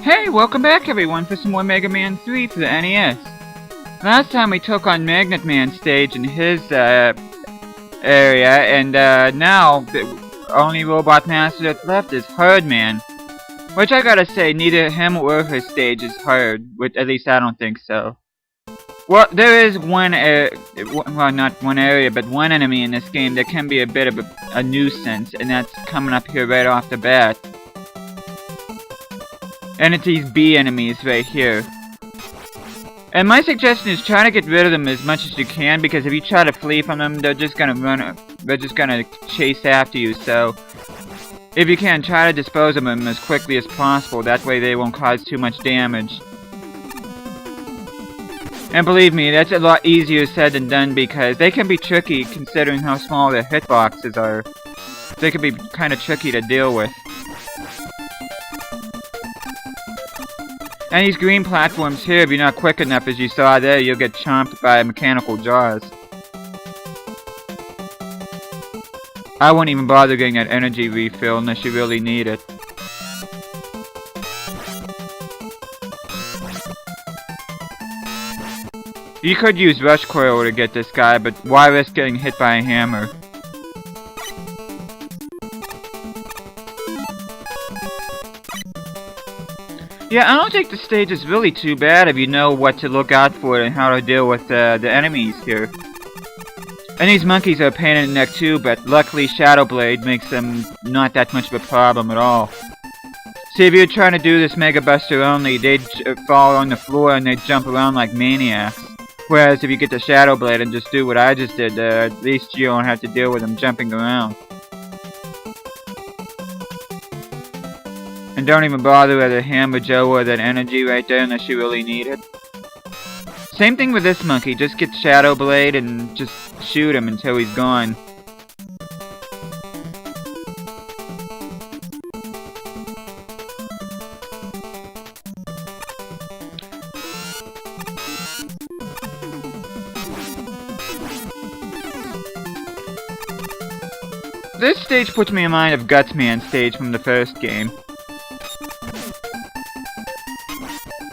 Hey, welcome back everyone for some more Mega Man 3 for the NES. Last time we took on Magnet Man stage in his area, and now the only robot master that's left is Hard Man. Which I gotta say, neither him or his stage is hard, at least I don't think so. Well, there is one well, not one area, but one enemy in this game that can be a bit of a nuisance, and that's coming up here right off the bat. And it's these bee enemies right here. And my suggestion is try to get rid of them as much as you can, because if you try to flee from them, they're just gonna chase after you, so if you can, try to dispose of them as quickly as possible, that way they won't cause too much damage. And believe me, that's a lot easier said than done, because they can be tricky considering how small their hitboxes are. They can be kinda tricky to deal with. And these green platforms here, if you're not quick enough, as you saw there, you'll get chomped by mechanical jaws. I wouldn't even bother getting that energy refill unless you really need it. You could use Rush Coil to get this guy, but why risk getting hit by a hammer? Yeah, I don't think the stage is really too bad if you know what to look out for and how to deal with the enemies here. And these monkeys are a pain in the neck too, but luckily Shadow Blade makes them not that much of a problem at all. See, if you're trying to do this Mega Buster only, they'd fall on the floor and they'd jump around like maniacs. Whereas if you get the Shadow Blade and just do what I just did, at least you don't have to deal with them jumping around. And don't even bother with a hammer Joe or that energy right there unless you really need it. Same thing with this monkey, just get Shadow Blade and just shoot him until he's gone. This stage puts me in mind of Gutsman stage from the first game.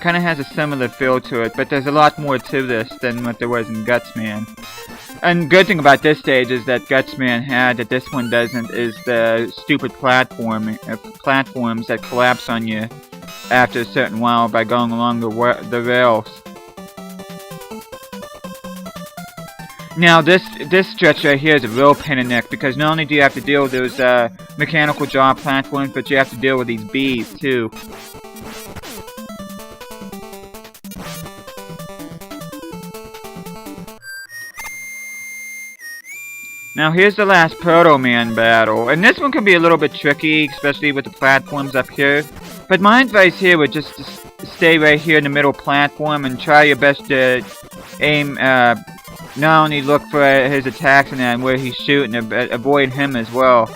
Kinda has a similar feel to it, but there's a lot more to this than what there was in Gutsman. And good thing about this stage is that Gutsman had that this one doesn't is the stupid platforms that collapse on you after a certain while by going along the rails. Now this stretch right here is a real pain in the neck, because not only do you have to deal with those mechanical jaw platforms, but you have to deal with these bees too. Now here's the last Proto Man battle, and this one can be a little bit tricky, especially with the platforms up here. But my advice here would just to stay right here in the middle platform and try your best to aim, not only look for his attacks and where he's shooting, but avoid him as well.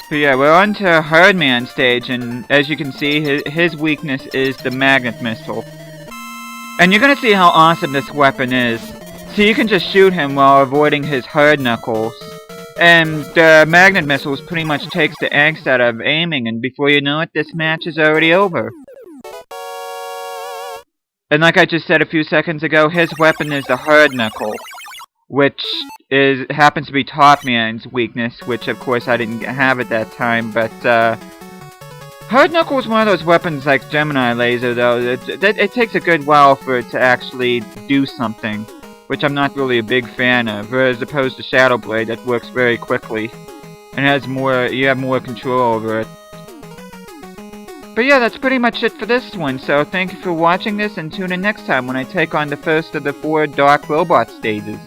So yeah, we're on to Hard Man stage, and as you can see, his weakness is the magnet missile. And you're gonna see how awesome this weapon is. So you can just shoot him while avoiding his Hard Knuckles. And the magnet missiles pretty much takes the angst out of aiming, and before you know it, this match is already over. And like I just said a few seconds ago, his weapon is the Hard Knuckle, which happens to be Top Man's weakness, which of course I didn't have at that time, but Hard Knuckle is one of those weapons like Gemini Laser, though, it takes a good while for it to actually do something, which I'm not really a big fan of, as opposed to Shadow Blade that works very quickly, and you have more control over it. But yeah, that's pretty much it for this one, so thank you for watching this, and tune in next time when I take on the first of the 4 Dark Robot stages.